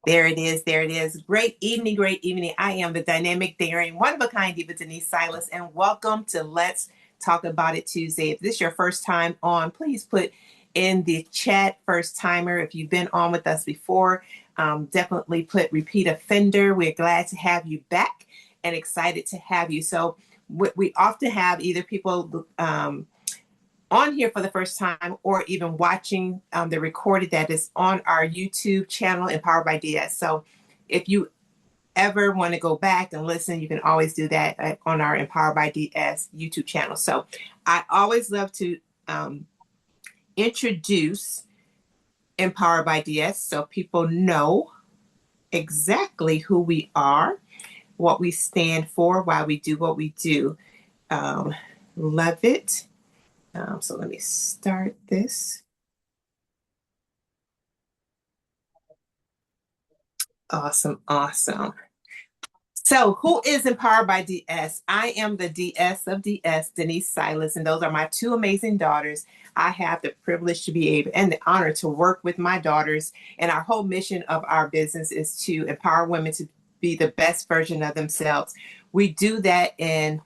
There it is. There it is. Great evening. Great evening. I am the dynamic, daring, one of a kind diva Denise Silas, and welcome to Let's Talk About It Tuesday. If this is your first time on, please put in the chat first timer. If you've been on with us before, definitely put repeat offender. We're glad to have you back and excited to have you. So we often have either people on here for the first time or even watching the recorded that is on our YouTube channel, Empowered by DS. So if you ever want to go back and listen, you can always do that on our Empowered by DS YouTube channel. So I always love to introduce Empowered by DS so people know exactly who we are, what we stand for, why we do what we do. Love it. So let me start this. Awesome, awesome. So who is Empowered by DS? I am the DS of DS, Denise Silas, and those are my two amazing daughters. I have the privilege to be able and the honor to work with my daughters. And our whole mission of our business is to empower women to be the best version of themselves. We do that in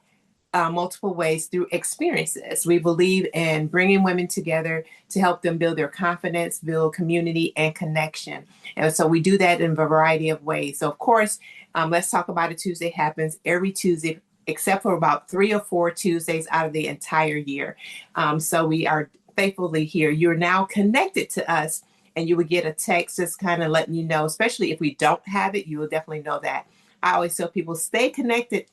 multiple ways through experiences. We believe in bringing women together to help them build their confidence, build community and connection. And so we do that in a variety of ways. So, of course, Let's Talk About It Tuesday happens every Tuesday, except for about 3 or 4 Tuesdays out of the entire year. So we are faithfully here. You're now connected to us, and you would get a text just kind of letting you know, especially if we don't have it, you will definitely know that. I always tell people stay connected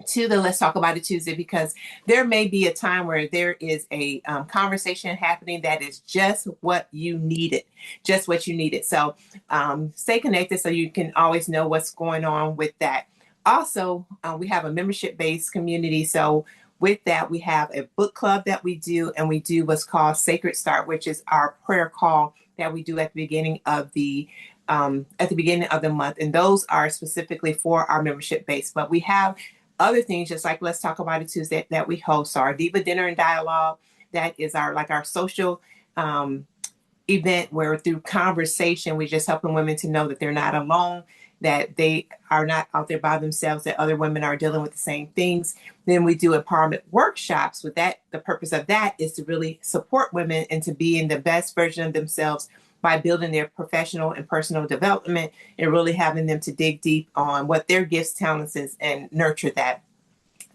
to the Let's Talk About It Tuesday, because there may be a time where there is a conversation happening that is just what you needed, just what you needed. So stay connected so you can always know what's going on with that. Also, we have a membership-based community. So with that, we have a book club that we do, and we do what's called Sacred Start, which is our prayer call that we do at the beginning of the month. And those are specifically for our membership base. But we have other things, just like Let's Talk About It Tuesday, that we host. Our Diva Dinner and Dialogue, that is our social event where through conversation, we're just helping women to know that they're not alone, that they are not out there by themselves, that other women are dealing with the same things. Then we do empowerment workshops. With that, the purpose of that is to really support women and to be in the best version of themselves by building their professional and personal development and really having them to dig deep on what their gifts, talents is and nurture that.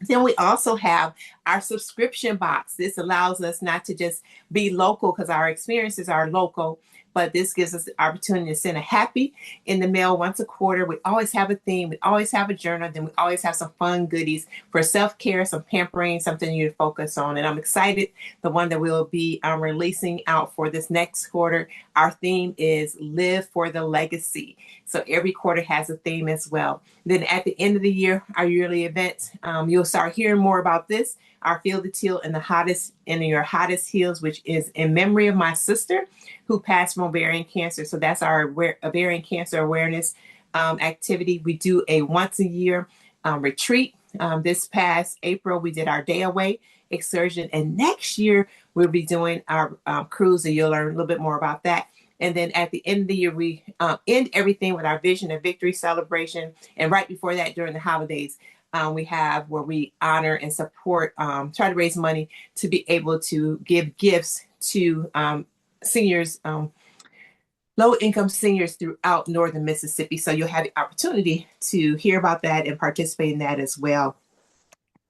Then we also have our subscription box. This allows us not to just be local because our experiences are local, but this gives us the opportunity to send a happy in the mail once a quarter. We always have a theme. We always have a journal. Then we always have some fun goodies for self-care, some pampering, something you to focus on. And I'm excited. The one that we'll be releasing out for this next quarter, our theme is Live for the Legacy. So every quarter has a theme as well. Then at the end of the year, our yearly event, you'll start hearing more about this. Our Feel the Teal in your hottest heels, which is in memory of my sister who passed from ovarian cancer. So that's our ovarian cancer awareness activity. We do a once a year retreat. This past April, we did our day away excursion. And next year, we'll be doing our cruise, and you'll learn a little bit more about that. And then at the end of the year, we end everything with our Vision of Victory celebration. And right before that, during the holidays, we have where we honor and support, try to raise money to be able to give gifts to seniors, low-income seniors throughout northern Mississippi. So you'll have the opportunity to hear about that and participate in that as well.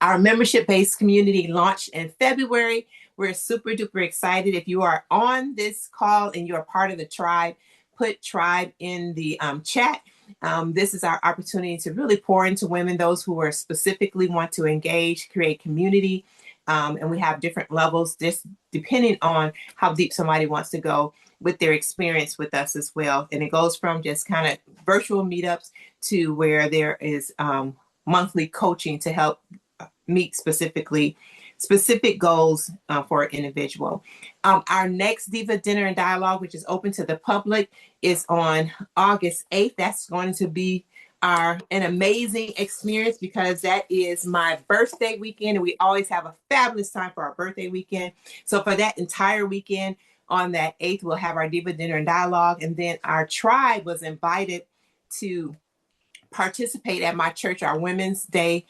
Our membership-based community launched in February. We're super duper excited. If you are on this call and you're part of the tribe, put tribe in the chat. This is our opportunity to really pour into women, those who are specifically want to engage, create community. And we have different levels, just depending on how deep somebody wants to go with their experience with us as well. And it goes from just kind of virtual meetups to where there is monthly coaching to help meet specific goals for an individual. Our next Diva Dinner and Dialogue, which is open to the public, is on August 8th. That's going to be an amazing experience because that is my birthday weekend, and we always have a fabulous time for our birthday weekend. So for that entire weekend, on that 8th, we'll have our Diva Dinner and Dialogue. And then our tribe was invited to participate at my church, our Women's Day,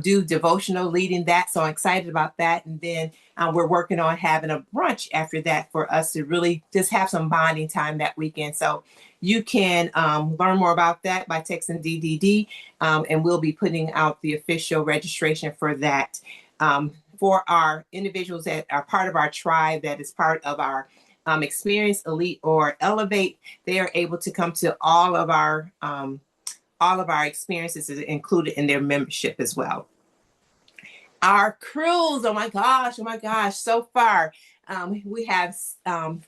do devotional leading that. So I'm excited about that. And then we're working on having a brunch after that for us to really just have some bonding time that weekend. So you can learn more about that by texting DDD, and we'll be putting out the official registration for that. For our individuals that are part of our tribe, that is part of our Experience, Elite, or Elevate, they are able to come to all of our experiences is included in their membership as well. Our cruise, oh my gosh, so far we have about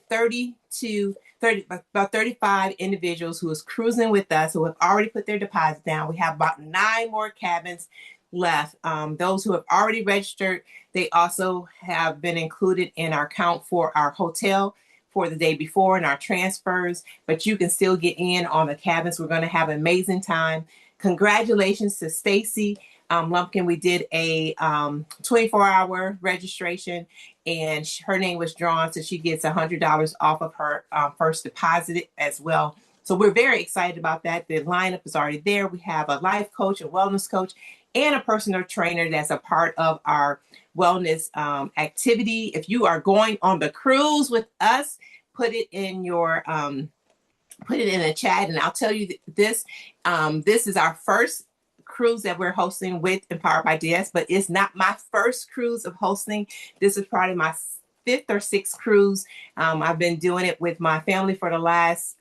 35 individuals who is cruising with us, who have already put their deposit down. We have about 9 more cabins left. Those who have already registered, they also have been included in our count for our hotel for the day before and our transfers, but you can still get in on the cabins. We're going to have an amazing time. Congratulations to Stacy Lumpkin. We did a 24-hour registration, and her name was drawn, so she gets $100 off of her first deposit as well. So we're very excited about that. The lineup is already there. We have a life coach, a wellness coach, and a personal trainer that's a part of our wellness activity. If you are going on the cruise with us, put it in your put it in the chat, and I'll tell you this. This is our first cruise that we're hosting with Empowered by DS, but it's not my first cruise of hosting. This is probably my 5th or 6th cruise. I've been doing it with my family for the last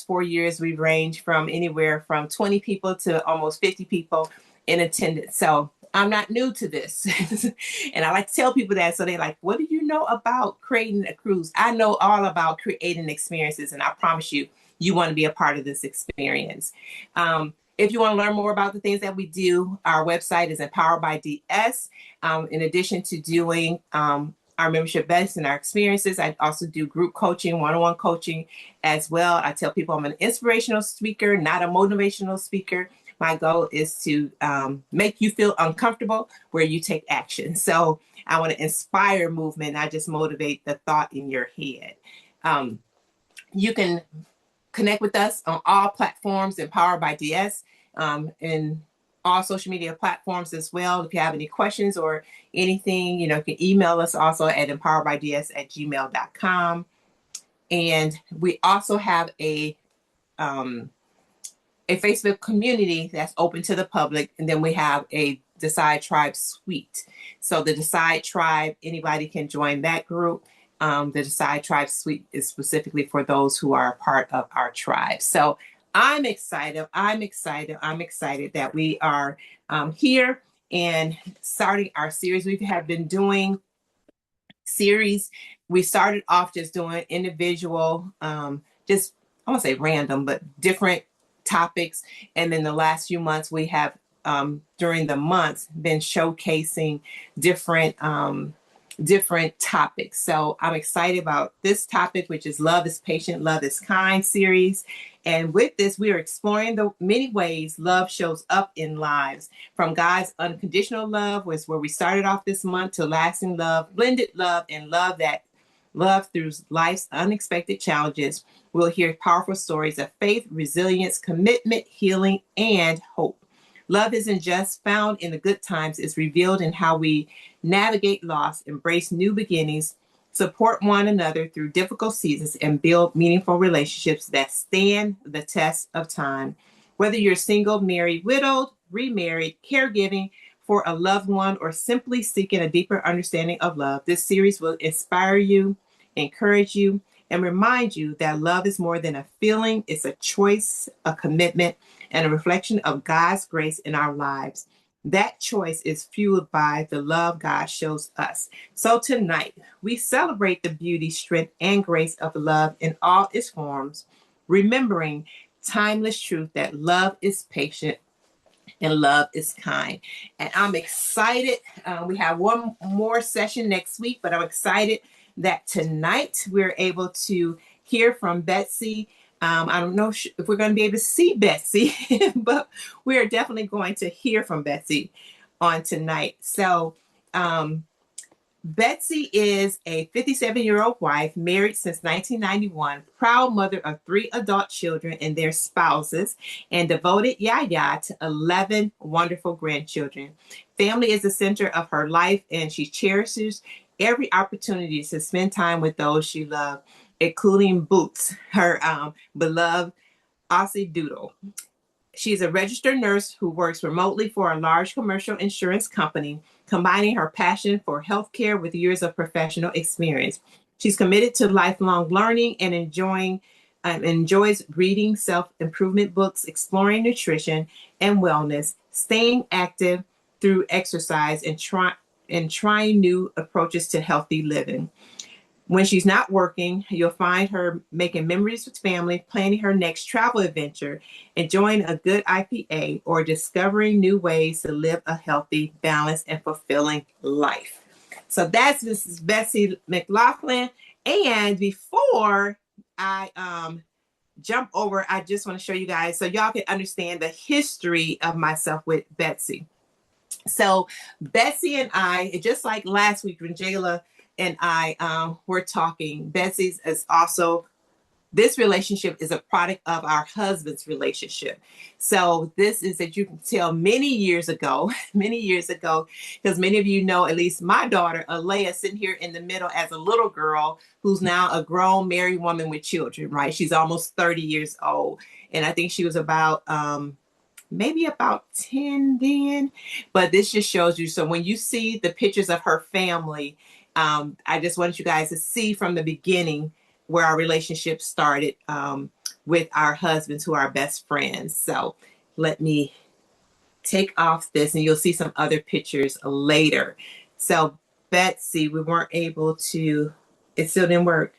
4 years. We've ranged from anywhere from 20 people to almost 50 people in attendance. So I'm not new to this. And I like to tell people that, so they're like, what do you know about creating a cruise? I know all about creating experiences, and I promise you, you want to be a part of this experience. If you want to learn more about the things that we do, our website is Empowered by DS. In addition to doing our membership best and our experiences, I also do group coaching, one-on-one coaching as well. I tell people I'm an inspirational speaker, not a motivational speaker. My goal is to make you feel uncomfortable where you take action. So I want to inspire movement, not just motivate the thought in your head. You can connect with us on all platforms, Empowered by DS, and all social media platforms as well. If you have any questions or anything, you can email us also at empoweredbyds@gmail.com. And we also have a Facebook community that's open to the public. And then we have a Decide Tribe suite. So the Decide Tribe, anybody can join that group. The Decide Tribe suite is specifically for those who are a part of our tribe. So I'm excited that we are here and starting our series. We have been doing series. We started off just doing individual, just, I won't say random, but different topics. And then the last few months we have, during the months, been showcasing different topics. So I'm excited about this topic, which is Love is Patient, Love is Kind series. And with this, we are exploring the many ways love shows up in lives, from God's unconditional love, was where we started off this month, to lasting love, blended love, and love through life's unexpected challenges. We'll hear powerful stories of faith, resilience, commitment, healing, and hope. Love isn't just found in the good times, it's revealed in how we navigate loss, embrace new beginnings, support one another through difficult seasons, and build meaningful relationships that stand the test of time. Whether you're single, married, widowed, remarried, caregiving for a loved one, or simply seeking a deeper understanding of love, this series will inspire you, encourage you, and remind you that love is more than a feeling. It's a choice, a commitment, and a reflection of God's grace in our lives. That choice is fueled by the love God shows us. So tonight, we celebrate the beauty, strength, and grace of love in all its forms, remembering timeless truth that love is patient and love is kind. And I'm excited. We have one more session next week, but I'm excited that tonight we're able to hear from Betsy. I don't know if we're going to be able to see Betsy, but we're definitely going to hear from Betsy on tonight. So Betsy is a 57-year-old wife, married since 1991, proud mother of 3 adult children and their spouses, and devoted YaYa to 11 wonderful grandchildren. Family is the center of her life, and she cherishes every opportunity to spend time with those she loves, including Boots, her beloved Aussie Doodle. She's a registered nurse who works remotely for a large commercial insurance company, combining her passion for healthcare with years of professional experience. She's committed to lifelong learning and enjoys reading self-improvement books, exploring nutrition and wellness, staying active through exercise, and trying new approaches to healthy living. When she's not working, you'll find her making memories with family, planning her next travel adventure, enjoying a good IPA, or discovering new ways to live a healthy, balanced, and fulfilling life. So that's Mrs. Betsy McLaughlin. And before I jump over, I just want to show you guys so y'all can understand the history of myself with Betsy. So Betsy and I, just like last week when Jayla and I were talking, Betsy's is also, this relationship is a product of our husband's relationship. So this is, that you can tell, many years ago, many years ago, because many of you know, at least my daughter, Alea, sitting here in the middle as a little girl who's now a grown married woman with children, right? She's almost 30 years old. And I think she was about maybe about 10 then, but this just shows you. So when you see the pictures of her family, I just wanted you guys to see from the beginning where our relationship started with our husbands, who are best friends. So let me take off this and you'll see some other pictures later. So Betsy, we weren't able to, it still didn't work.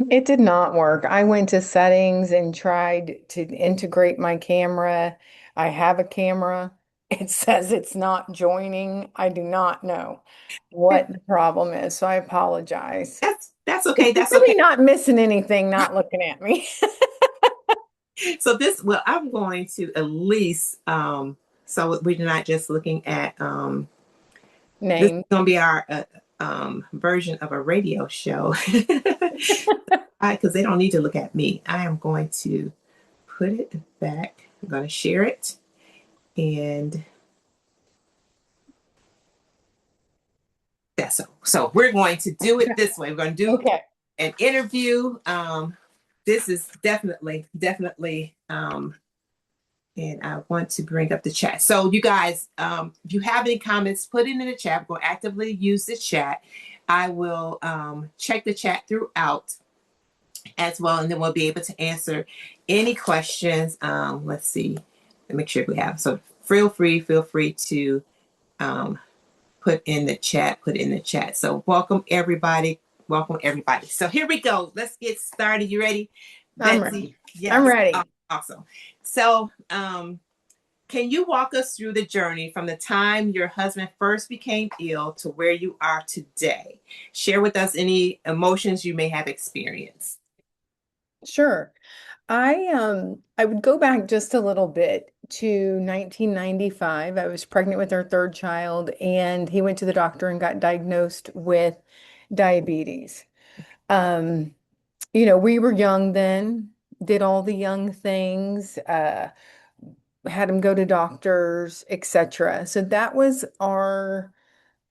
It did not work. I went to settings and tried to integrate my camera. I have a camera. It says it's not joining. I do not know what the problem is, so I apologize. That's okay. You're That's really okay. not missing anything, not looking at me. So this, well, I'm going to at least, so we're not just looking at, this is Name. going to be our version of a radio show. Because they don't need to look at me. I am going to put it back. I'm going to share it. And that's so we're going to do it this way. We're going to do Okay. an interview. This is definitely, and I want to bring up the chat. So you guys, if you have any comments, put it in the chat. We'll actively use the chat. I will check the chat throughout as well, and then we'll be able to answer any questions. Let's see, make sure we have. So feel free to um, put in the chat. So welcome everybody. Welcome everybody. So here we go. Let's get started. You ready, I'm Betsy? ready. I'm Yes. ready. Awesome. So can you walk us through the journey from the time your husband first became ill to where you are today? Share with us any emotions you may have experienced. Sure. I would go back just a little bit to 1995. I was pregnant with our third child, and he went to the doctor and got diagnosed with diabetes. Um, we were young then, did all the young things, had him go to doctors, etc. So that was our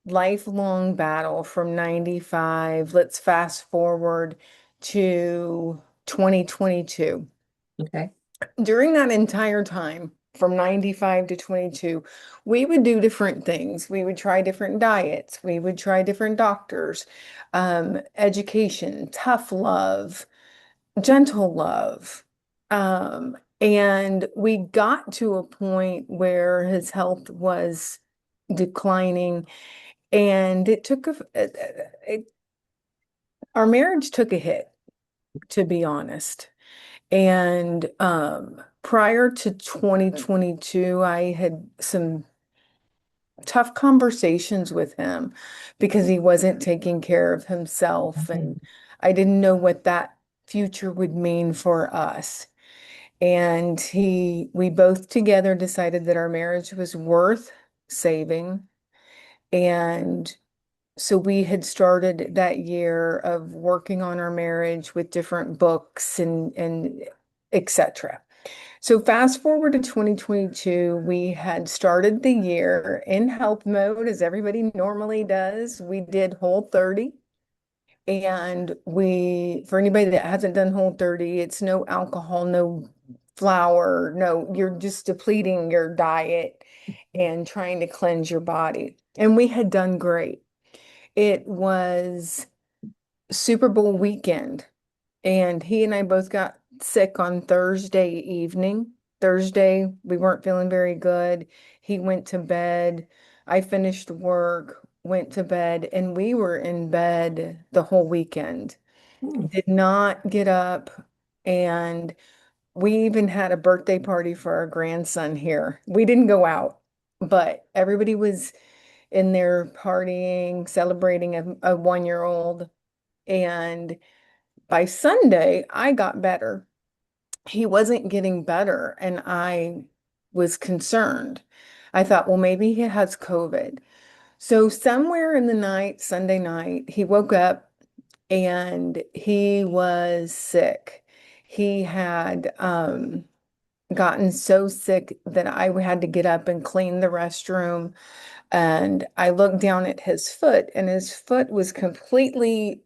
lifelong battle from 95. Let's fast forward to 2022. Okay. During that entire time, from 95 to 22, we would do different things. We would try different diets. We would try different doctors, education, tough love, gentle love. And we got to a point where his health was declining, and our marriage took a hit, to be honest. And prior to 2022, I had some tough conversations with him because he wasn't taking care of himself, and I didn't know what that future would mean for us. And we both together decided that our marriage was worth saving, and So we had started that year of working on our marriage with different books and etc. So fast forward to 2022, we had started the year in health mode as everybody normally does. We did Whole 30. And for anybody that hasn't done Whole 30, it's no alcohol, no flour, no, you're just depleting your diet and trying to cleanse your body. And we had done great. It was Super Bowl weekend, and he and I both got sick on Thursday evening. Thursday, we weren't feeling very good. He went to bed. I finished work, went to bed, and we were in bed the whole weekend. Mm. Did not get up. And we even had a birthday party for our grandson here. We didn't go out, but everybody was in there partying, celebrating a 1-year-old. And by Sunday, I got better. He wasn't getting better, and I was concerned. I thought, well, maybe he has COVID. So somewhere in the night, Sunday night, he woke up and he was sick. He had gotten so sick that I had to get up and clean the restroom. And I looked down at his foot, and his foot was completely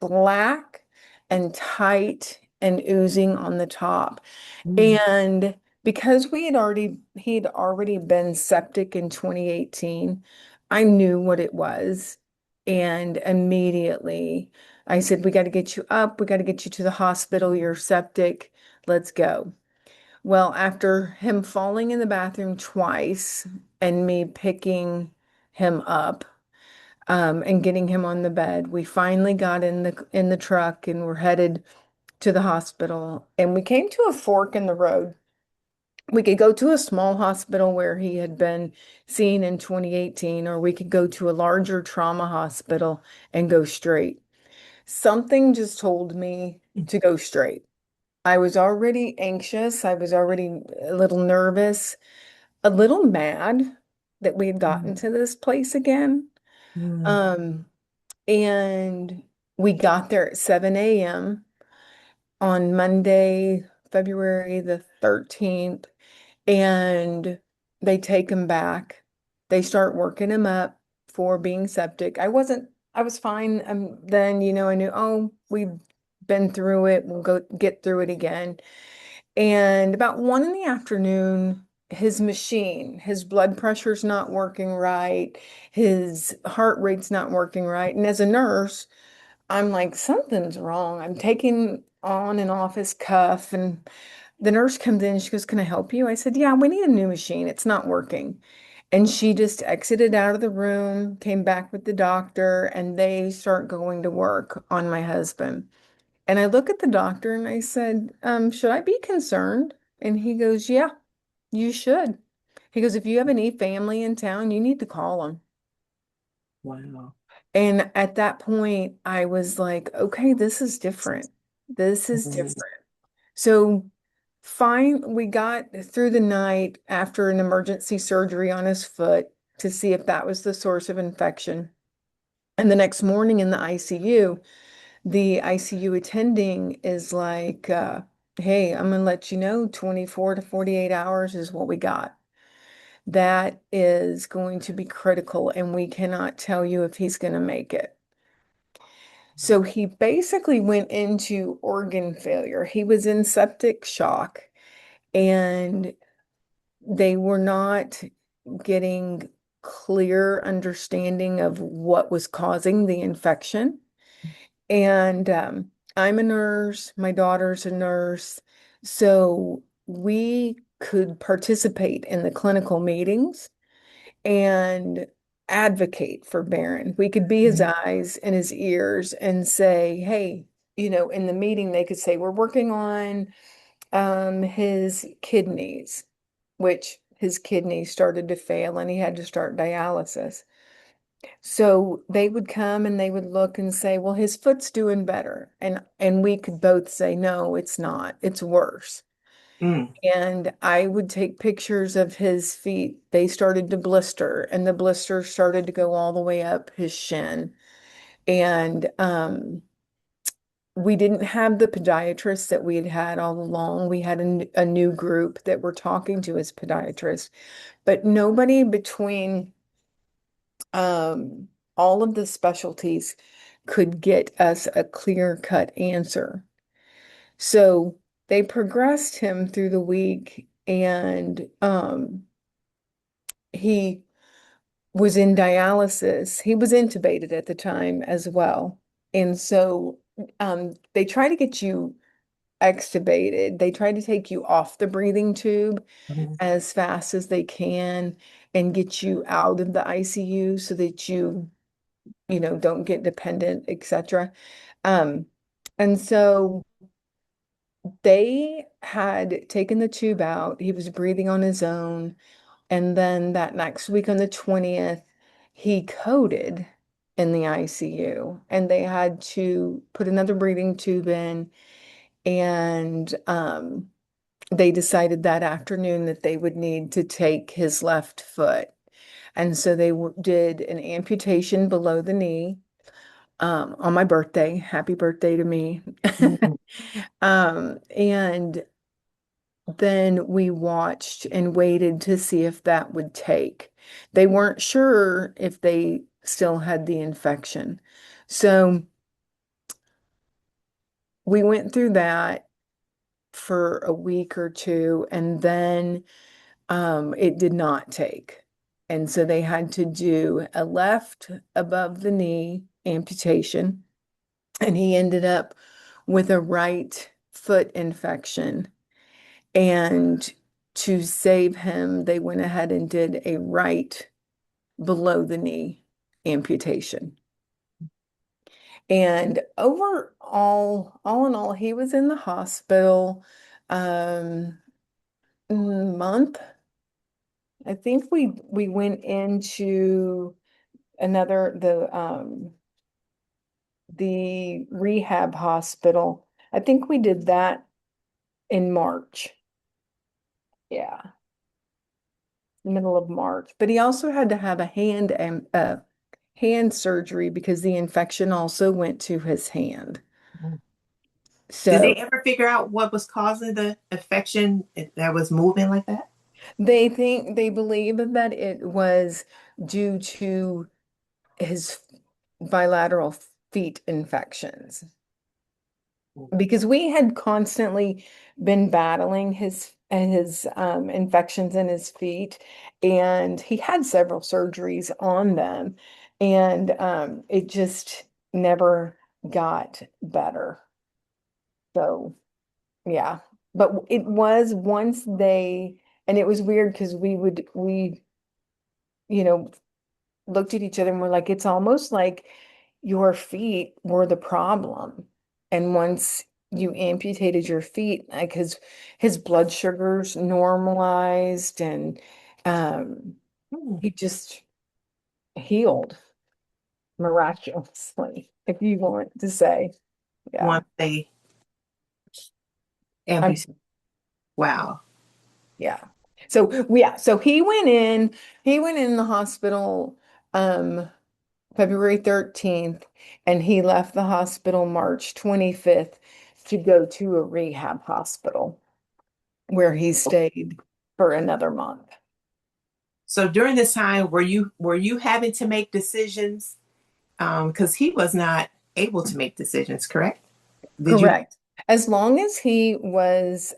black and tight and oozing on the top. Mm. And because he'd already been septic in 2018, I knew what it was. And immediately I said, we got to get you up. We got to get you to the hospital. You're septic. Let's go. Well, after him falling in the bathroom twice and me picking him up, and getting him on the bed, we finally got in the truck and we're headed to the hospital. And we came to a fork in the road. We could go to a small hospital where he had been seen in 2018, or we could go to a larger trauma hospital and go straight. Something just told me to go straight. I was already anxious. I was already a little nervous, a little mad that we had gotten Mm. to this place again. Mm. Um, and we got there at 7 a.m. on Monday, February the 13th, and they take him back. They start working him up for being septic. I was fine. Then, I knew, oh, we've been through it. We'll go get through it again. And about 1 in the afternoon, his blood pressure's not working right. His heart rate's not working right. And as a nurse, I'm like, something's wrong. I'm taking on and off his cuff, and the nurse comes in. She goes, "Can I help you?" I said, "Yeah, we need a new machine. It's not working." And she just exited out of the room, came back with the doctor, and they start going to work on my husband. And I look at the doctor and I said, should I be concerned? And he goes, "Yeah, you should." He goes, "If you have any family in town, you need to call them." Wow. And at that point, I was like, okay, this is different. This is Mm. different. So fine, we got through the night after an emergency surgery on his foot to see if that was the source of infection. And the next morning in the ICU attending is like, hey, I'm gonna let you know 24 to 48 hours is what we got. That is going to be critical, and we cannot tell you if he's going to make it. So he basically went into organ failure. He was in septic shock, and they were not getting clear understanding of what was causing the infection. And I'm a nurse, my daughter's a nurse, so we could participate in the clinical meetings and advocate for Barron. We could be his Mm. eyes and his ears and say, hey, in the meeting, they could say, we're working on his kidneys, which his kidneys started to fail and he had to start dialysis. So they would come and they would look and say, well, his foot's doing better. And we could both say, no, it's not. It's worse. Mm. And I would take pictures of his feet. They started to blister, and the blister started to go all the way up his shin. And we didn't have the podiatrist that we had had all along. We had a new group that were talking to his podiatrist, but nobody between um, all of the specialties could get us a clear-cut answer. So they progressed him through the week, and he was in dialysis. He was intubated at the time as well. And so they try to get you extubated. They try to take you off the breathing tube Mhm. as fast as they can and get you out of the ICU so that you don't get dependent, etc. Um, and so they had taken the tube out. He was breathing on his own. And then that next week on the 20th, he coded in the ICU and they had to put another breathing tube in. And they decided that afternoon that they would need to take his left foot. And so they did an amputation below the knee on my birthday. Happy birthday to me. Mhm. And then we watched and waited to see if that would take. They weren't sure if they still had the infection. So we went through that for a week or two, and then it did not take. And so they had to do a left above the knee amputation, and he ended up with a right foot infection. And to save him, they went ahead and did a right below the knee amputation. And overall, all in all, he was in the hospital um month. I think we went into another the rehab hospital. I think we did that in March. Yeah, middle of March. But he also had to have a hand surgery because the infection also went to his hand. Did they So ever figure out what was causing the infection that was moving like that? they believe that it was due to his bilateral feet infections because we had constantly been battling his infections in his feet, and he had several surgeries on them, and it just never got better. So yeah, but it was once they and it was weird because we you know looked at each other and we're like, it's almost like your feet were the problem. And once you amputated your feet, like his blood sugars normalized and um, Hmm. he just healed miraculously, if you want to say. Yeah. Once they I'm, amputated. Wow. yeah. So he went in the hospital February 13th, and he left the hospital March 25th to go to a rehab hospital where he stayed for another month. So during this time, were you having to make decisions? Because he was not able to make decisions, correct? Did you? Correct. As long as he was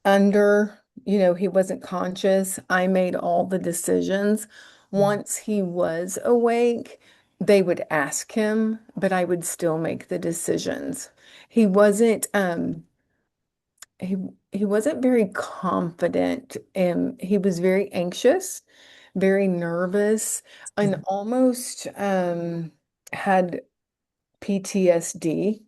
he wasn't conscious, I made all the decisions. Once he was awake, they would ask him, but I would still make the decisions. He wasn't he he wasn't very confident and he was very anxious, very nervous, and almost had PTSD.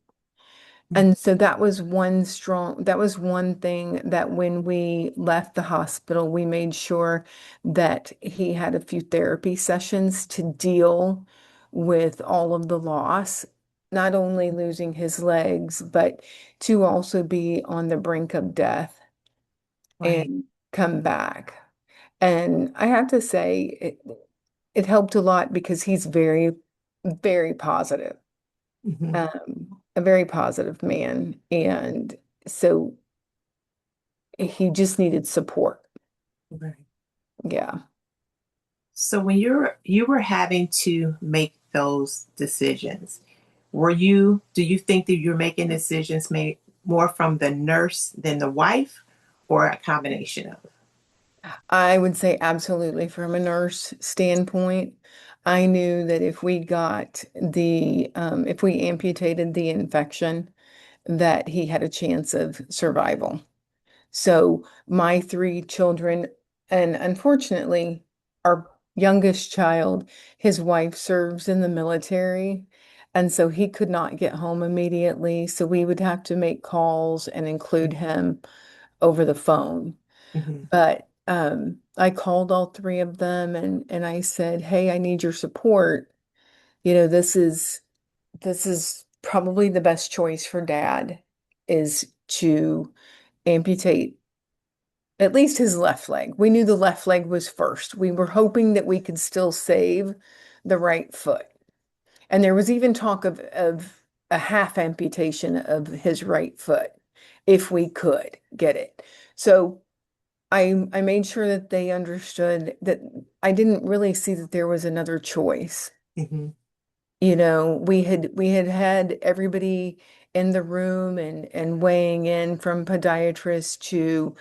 And so that was one thing that when we left the hospital, we made sure that he had a few therapy sessions to deal with all of the loss. not only losing his legs, but to also be on the brink of death Right. and come back. And I have to say, it helped a lot because he's very, very positive, Hmm. a very positive man. And so he just needed support. Right. Yeah. So when you were having to make those decisions, do you think that you're making decisions made more from the nurse than the wife, or a combination of? I would say absolutely from a nurse standpoint. I knew that if we got if we amputated the infection, that he had a chance of survival. So my three children, and unfortunately, our youngest child, his wife serves in the military. And so he could not get home immediately. So we would have to make calls and include him over the phone. Mm-hmm. But I called all three of them and I said, "Hey, I need your support. You know, this is probably the best choice for dad is to amputate at least his left leg. We knew the left leg was first. We were hoping that we could still save the right foot. And there was even talk of a half amputation of his right foot if we could get it. So I made sure that they understood that I didn't really see that there was another choice. Mm-hmm. You know, we had had everybody in the room and weighing in from podiatrists to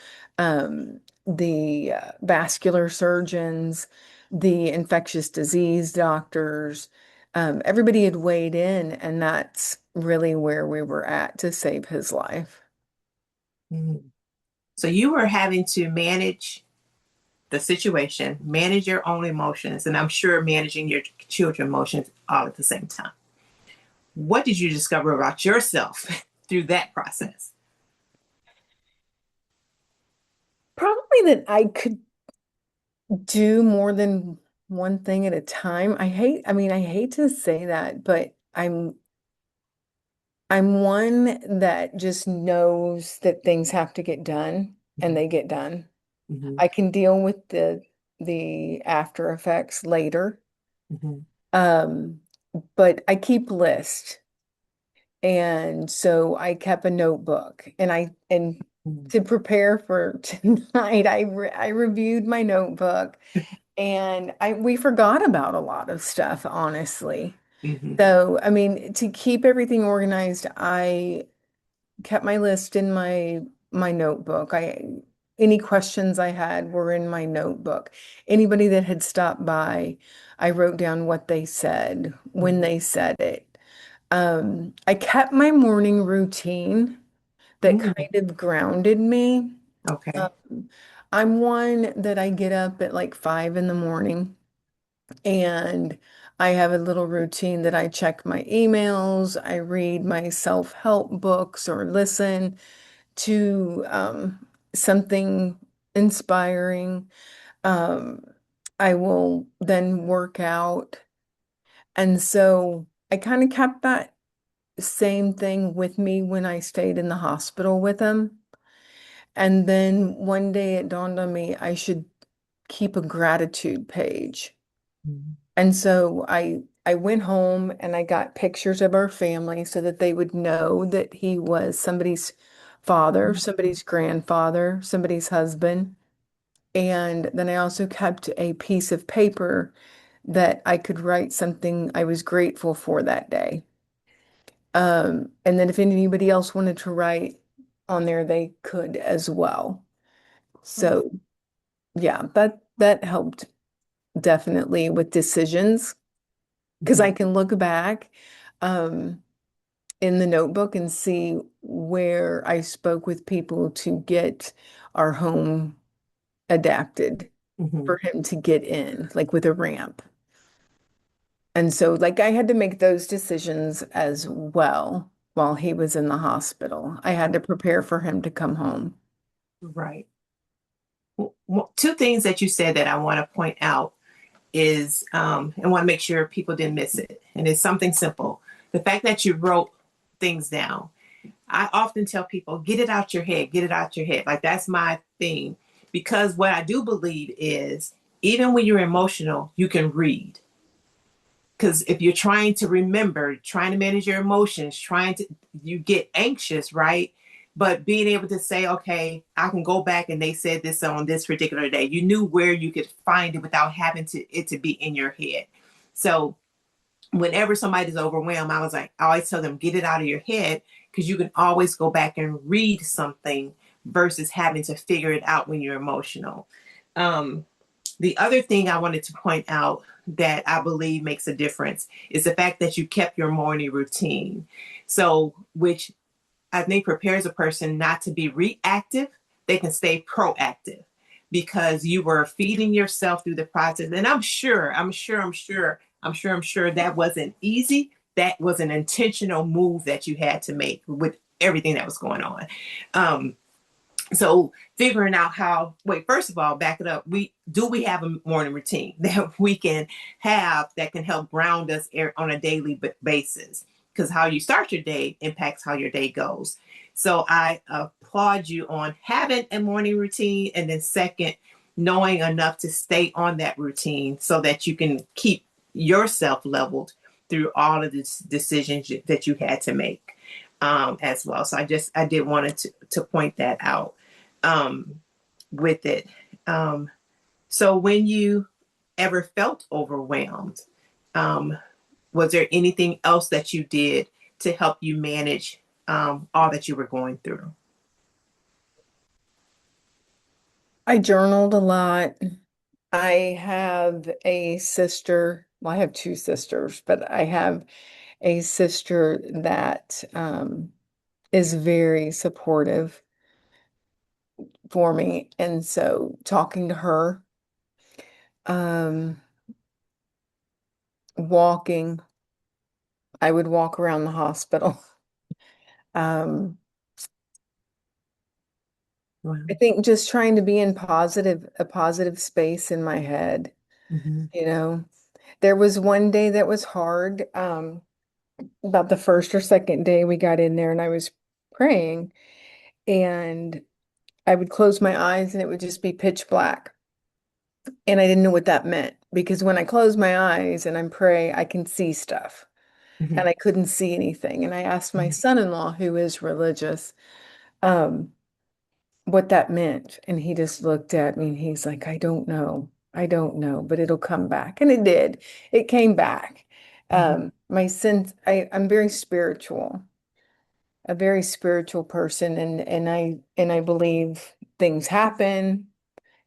the vascular surgeons, the infectious disease doctors. Everybody had weighed in, and that's really where we were at to save his life. Mm-hmm. So you were having to manage the situation, manage your own emotions, and I'm sure managing your children's emotions all at the same time. What did you discover about yourself through that process? Probably that I could do more than one thing at a time. I hate to say that, but I'm one that just knows that things have to get done and they get done. Mm-hmm. I can deal with the after effects later. Mm-hmm. Um, but I keep lists. And so I kept a notebook and to prepare for tonight, I reviewed my notebook and I we forgot about a lot of stuff, honestly. Mm-hmm. So, I mean, to keep everything organized, I kept my list in my notebook. I any questions I had were in my notebook. Anybody that had stopped by, I wrote down what they said, when they said it. I kept my morning routine that Mm-hmm. kind of grounded me. Okay. Um, I'm one that I get up at like 5 in the morning and I have a little routine that I check my emails, I read my self-help books or listen to something inspiring. Um, I will then work out. And so I kind of kept that same thing with me when I stayed in the hospital with him. And then one day it dawned on me I should keep a gratitude page. Mm-hmm. And so I went home and I got pictures of our family so that they would know that he was somebody's father, somebody's grandfather, somebody's husband. And then I also kept a piece of paper that I could write something I was grateful for that day. And then if anybody else wanted to write on there, they could as well. So yeah, that helped definitely with decisions because Mm-hmm. I can look back um, in the notebook and see where I spoke with people to get our home adapted Mm-hmm. for him to get in, like with a ramp. And so, like, I had to make those decisions as well while he was in the hospital. I had to prepare for him to come home. Right. Well, two things that you said that I want to point out is, I want to make sure people didn't miss it. And it's something simple. The fact that you wrote things down. I often tell people, get it out your head, get it out your head. Like that's my thing. Because what I do believe is even when you're emotional, you can read. Because if you're trying to remember, trying to manage your emotions, you get anxious, right? But being able to say, okay, I can go back and they said this on this particular day. You knew where you could find it without having it to be in your head. So whenever somebody's overwhelmed, I always tell them, get it out of your head because you can always go back and read something versus having to figure it out when you're emotional. Um, the other thing I wanted to point out that I believe makes a difference is the fact that you kept your morning routine. So, which I think prepares a person not to be reactive, they can stay proactive because you were feeding yourself through the process. And I'm sure that wasn't easy. That was an intentional move that you had to make with everything that was going on. Um, so figuring out first of all, back it up. We have a morning routine that we can have that can help ground us on a daily basis because how you start your day impacts how your day goes. So I applaud you on having a morning routine, and then second, knowing enough to stay on that routine so that you can keep yourself leveled through all of the decisions that you had to make as well. So I did want to point that out um, with it. So when you ever felt overwhelmed, um, was there anything else that you did to help you manage all that you were going through? I journaled a lot. I have a sister. Well, I have two sisters, but I have a sister that is very supportive for me. And so talking to her, um, walking, I would walk around the hospital. Um, I Wow. think just trying to be in a positive space in my head, Mhm. you know. There was one day that was hard, about the first or second day we got in there and I was praying and I would close my eyes and it would just be pitch black. And I didn't know what that meant because when I close my eyes and I'm praying, I can see stuff Mhm. and I couldn't see anything. And I asked my son-in-law, who is religious, um, what that meant. And he just looked at me and he's like, I don't know. I don't know, but it'll come back. And it did. It came back. Mhm. My sense, I'm very spiritual, a very spiritual person, and I believe things happen,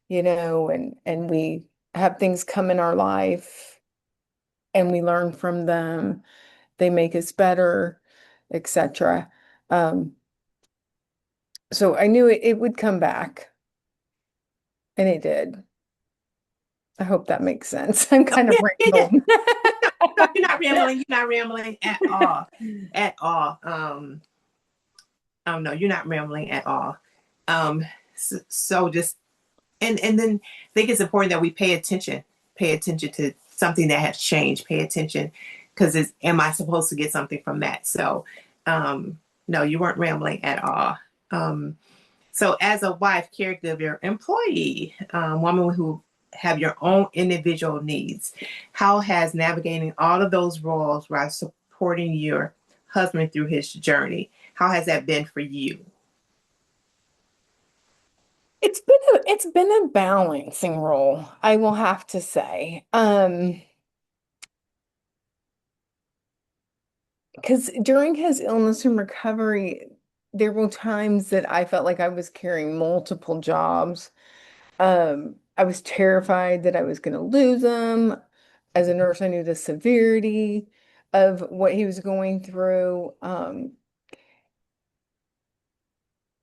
and we have things come in our life and we learn from them. They make us better, etc. Um, so I knew it would come back, and it did. I hope that makes sense. I'm Oh, kind of yeah, yeah, yeah. rambling. No, you're not rambling. You're not rambling at all. At all. Oh no, you're not rambling at all. So just and then I think it's important that we pay attention to something that has changed, pay attention because am I supposed to get something from that? So no, you weren't rambling at all. Um, so as a wife, caregiver, employee, woman who have your own individual needs, how has navigating all of those roles while supporting your husband through his journey, how has that been for you? It's been a balancing role, I will have to say. Because during his illness and recovery, there were times that I felt like I was carrying multiple jobs. I was terrified that I was going to lose him. As a nurse, I knew the severity of what he was going through.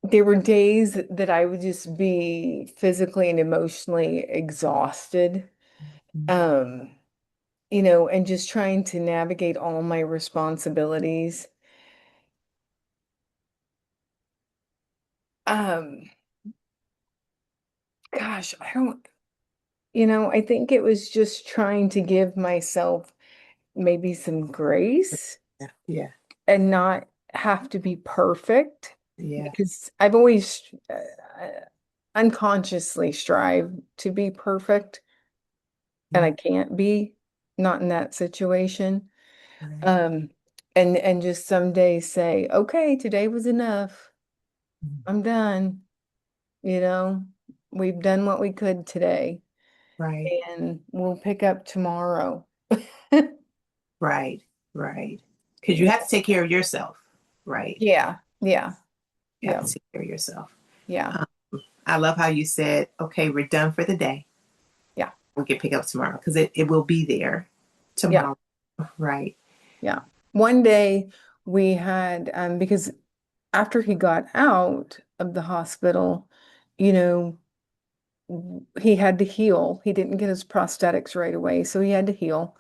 There were days that I would just be physically and emotionally exhausted. Um, and just trying to navigate all my responsibilities. Um, Gosh, I think it was just trying to give myself maybe some grace. Yeah. and not have to be perfect Yeah. because I've always unconsciously strive to be perfect and I Mm, can't be, not in that situation. right. Um, and just some days say, okay, today was enough. Mm, I'm done. You know, we've done what we could today right. and we'll pick up tomorrow. Right. Right. Because you have to take care of yourself. Right. Yeah, yeah, You have yeah, to take care of yourself. yeah, Um, I love how you said, okay, we're done for the day. yeah, We can pick up tomorrow because it will be there yeah, tomorrow. Right. yeah. One day we had, because after he got out of the hospital, you know, he had to heal. He didn't get his prosthetics right away, so he had to heal.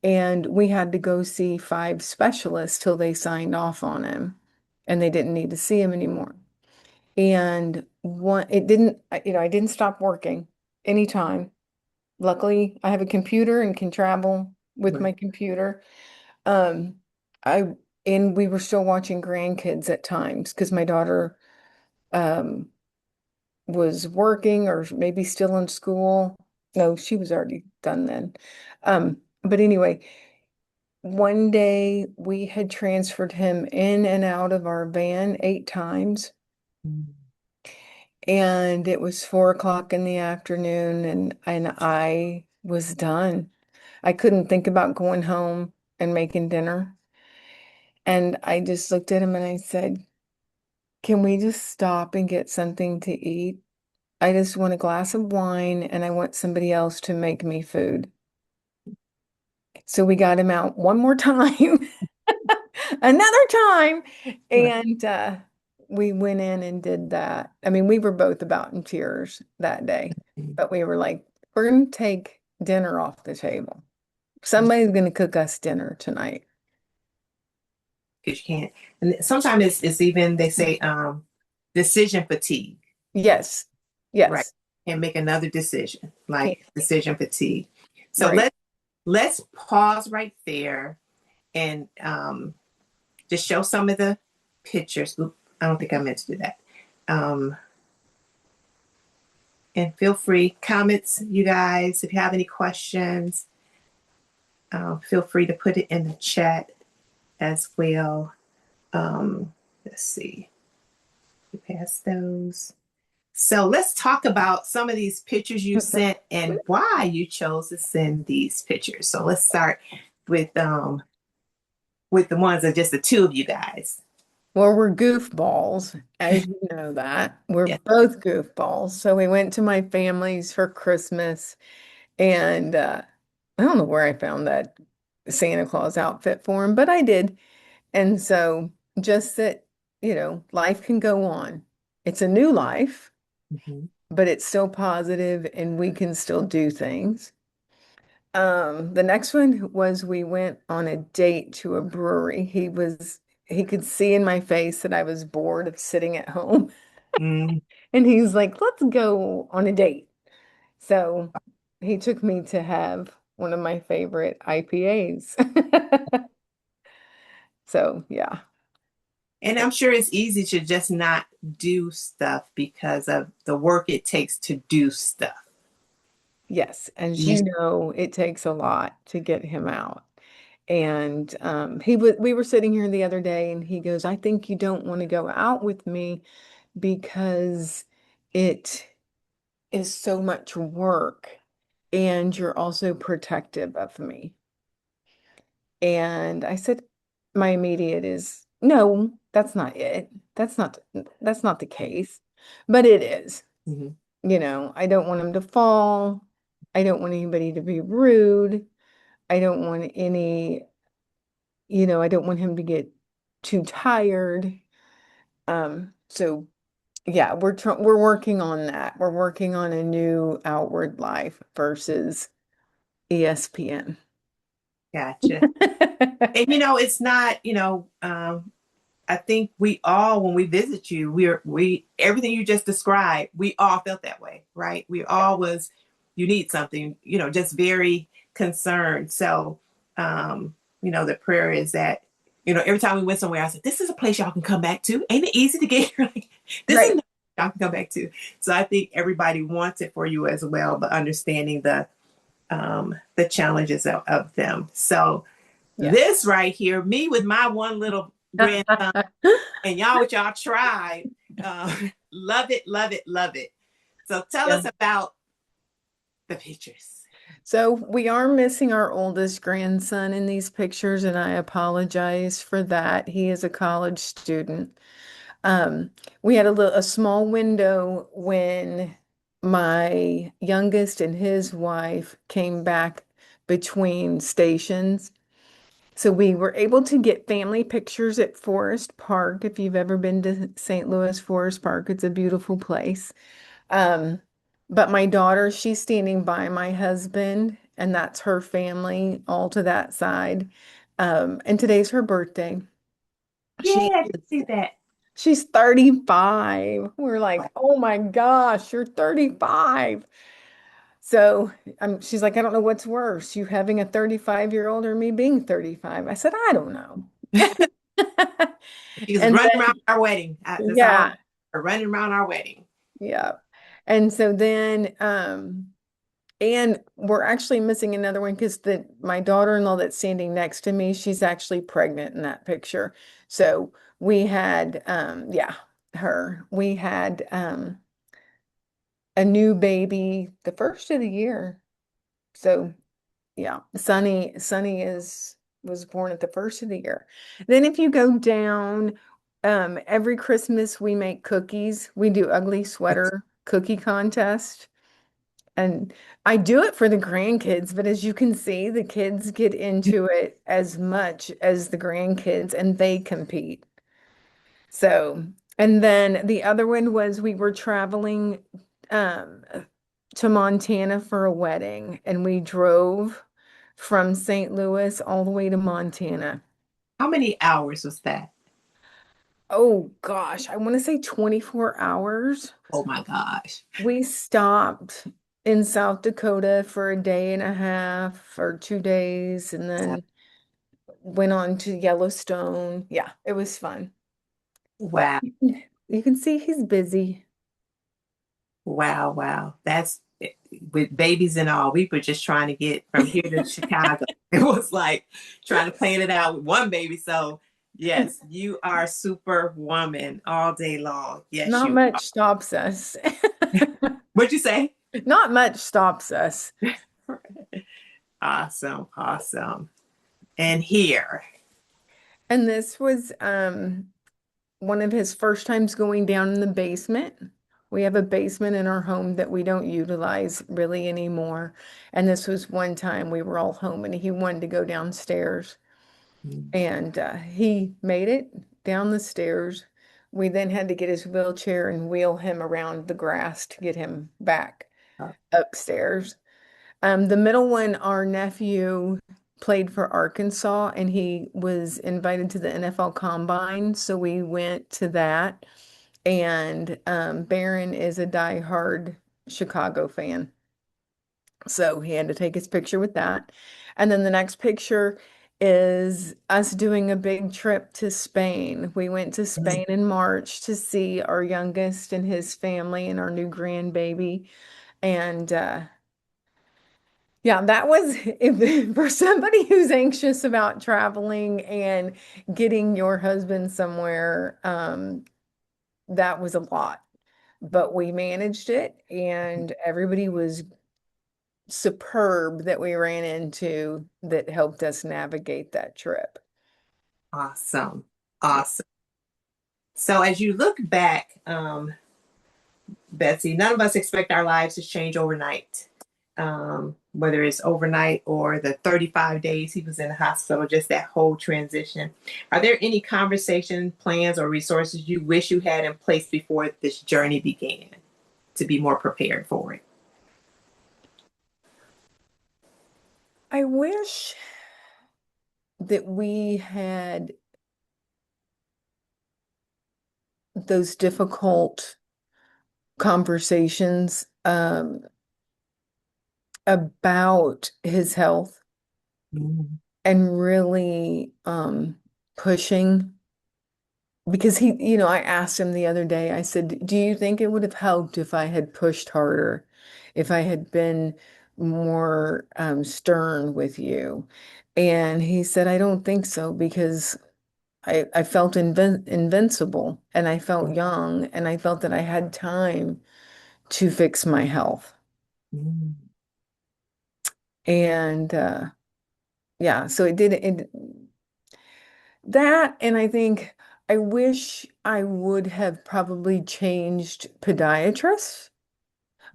And we had to go see 5 specialists till they signed off on him, and they didn't need to see him anymore. And it didn't, I didn't stop working anytime. Luckily, I have a computer and can travel with Right. my computer. Um, I and we were still watching grandkids at times because my daughter um was working or maybe still in school. No, she was already done then. But anyway, one day we had transferred him in and out of our van 8 times, Mm, and it was 4 o'clock in the afternoon, and I was done. I couldn't think about going home and making dinner. And I just looked at him and I said, can we just stop and get something to eat? I just want a glass of wine and I want somebody else to make me food. So we got him out one more time, another time, right. and we went in and did that. I mean, we were both about in tears that day, but we were like, we're going to take dinner off the table. Somebody's going to cook us dinner tonight. Because you can't. And sometimes it's even they say decision fatigue. Yes, Right. yes, Can't make another decision, can't, like decision fatigue. So right. let's pause right there and just show some of the pictures. Oop, I don't think I meant to do that. Um, and feel free, comments, you guys, if you have any questions, feel free to put it in the chat as well. Let's see, we pass those. So let's talk about some of these pictures you sent and why you chose to send these pictures. So let's start with the ones that just the two of you guys. Well, we're goofballs, as you know that. We're Yeah. both goofballs. So we went to my family's for Christmas, and I don't know where I found that Santa Claus outfit for him, but I did. And so just that, life can go on. It's a new life, Mhm. but it's still positive and we can still do things. The next one was we went on a date to a brewery. He could see in my face that I was bored of sitting at home. Mm, And he's like, let's go on a date. So he took me to have one of my favorite IPAs. So yeah. and I'm sure it's easy to just not do stuff because of the work it takes to do stuff. Yes, as You, you know, it takes a lot to get him out. And we were sitting here the other day and he goes, I think you don't want to go out with me because it is so much work and you're also protective of me. And I said, my immediate is, no, that's not it. That's not the case. But it is. mhm. I don't want him to fall. I don't want anybody to be rude. I don't want I don't want him to get too tired. So yeah, we're working on that. We're working on a new outward life versus ESPN. Gotcha. And it's not, I think we all, when we visit you, we everything you just described, we all felt that way, right? We all was, you need something, just very concerned. So, the prayer is that every time we went somewhere, I said, "This is a place y'all can come back to. Ain't it easy to get here? Like, this is Right. not y'all can come back to." So I think everybody wants it for you as well, but understanding the challenges of them. So Yes. this right here, me with my one little grandson, and y'all with y'all tribe, love it, love it, love it. So tell Yeah. us about the pictures. So we are missing our oldest grandson in these pictures, and I apologize for that. He is a college student. Um, we had a small window when my youngest and his wife came back between stations. So we were able to get family pictures at Forest Park. If you've ever been to St. Louis Forest Park, it's a beautiful place. Um, but my daughter, she's standing by my husband, and that's her family all to that side. And today's her birthday. She Yeah, I did is see that. She's 35. We're like, oh my gosh, you're 35. So she's like, I don't know what's worse, you having a 35-year-old or me being 35. I said, I don't know. He was And running then, around our wedding. That's how yeah, running around our wedding. yeah. And so then, and we're actually missing another one because my daughter-in-law that's standing next to me, she's actually pregnant in that picture. So we had, yeah, her. We had, a new baby the first of the year. So yeah, Sunny is was born at the first of the year. Then if you go down, every Christmas we make cookies. We do ugly sweater cookie contest. And I do it for the grandkids, but as you can see, the kids get into it as much as the grandkids and they compete. So, and then the other one was we were traveling um, to Montana for a wedding, and we drove from St. Louis all the way to Montana. How many hours was that? Oh gosh, I want to say 24 hours. Oh my gosh. We stopped in South Dakota for a day and a half or 2 days, and then went on to Yellowstone. Yeah, it was fun. Wow. You can see he's busy. Wow. Wow. That's with babies and all. We were just trying to get from here to Chicago. It was like trying to plan it out with one baby. So, yes, you are superwoman all day long. Yes, Not you much stops us. are. What'd you say? Not much stops us. Awesome. Awesome. And here. And this was one of his first times going down in the basement. We have a basement in our home that we don't utilize really anymore. And this was one time we were all home and he wanted to go downstairs. And he made it down the stairs. We then had to get his wheelchair and wheel him around the grass to get him back upstairs. The middle one, our nephew played for Arkansas and he was invited to the NFL Combine. So we went to that. And Barron is a diehard Chicago fan. So he had to take his picture with that. And then the next picture is us doing a big trip to Spain. We went to Spain in March to see our youngest and his family and our new grandbaby. And yeah, that was for somebody who's anxious about traveling and getting your husband somewhere, that was a lot. But we managed it, and everybody was superb that we ran into that helped us navigate that trip. Awesome. Yeah. Awesome. So as you look back, Betsy, none of us expect our lives to change overnight. Whether it's overnight or the 35 days he was in the hospital, just that whole transition. Are there any conversation plans or resources you wish you had in place before this journey began to be more prepared for it? I wish that we had those difficult conversations about his health Mm. and really pushing because I asked him the other day, I said, do you think it would have helped if I had pushed harder, if I had been more stern with you? And he said, I don't think so because I felt invincible and I felt young and I felt that I had time to fix my health. Mhm. And yeah, so that, and I think I wish I would have probably changed podiatrists.